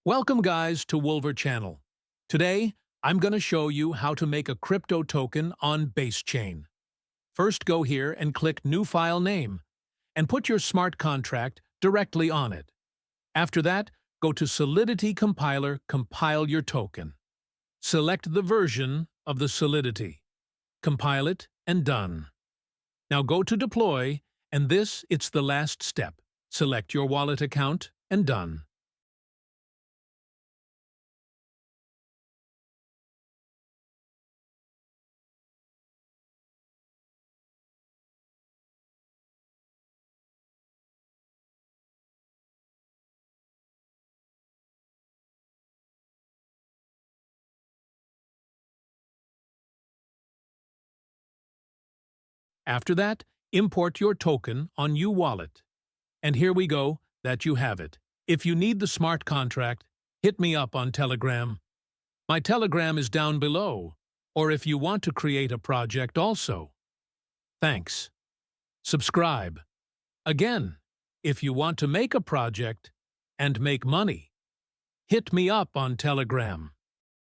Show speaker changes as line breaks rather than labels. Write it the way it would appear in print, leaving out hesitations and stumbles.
Welcome guys to Wolver Channel. Today, I'm going to show you how to make a crypto token on BaseChain. First go here and click New File Name and put your smart contract directly on it. After that, go to Solidity Compiler, compile your token. Select the version of the Solidity. Compile it and done. Now go to Deploy and it's the last step. Select your wallet account and done. After that, import your token on uWallet. And here we go, that you have it. If you need the smart contract, hit me up on Telegram. My Telegram is down below, or if you want to create a project also. Thanks. Subscribe. Again, if you want to make a project and make money, hit me up on Telegram.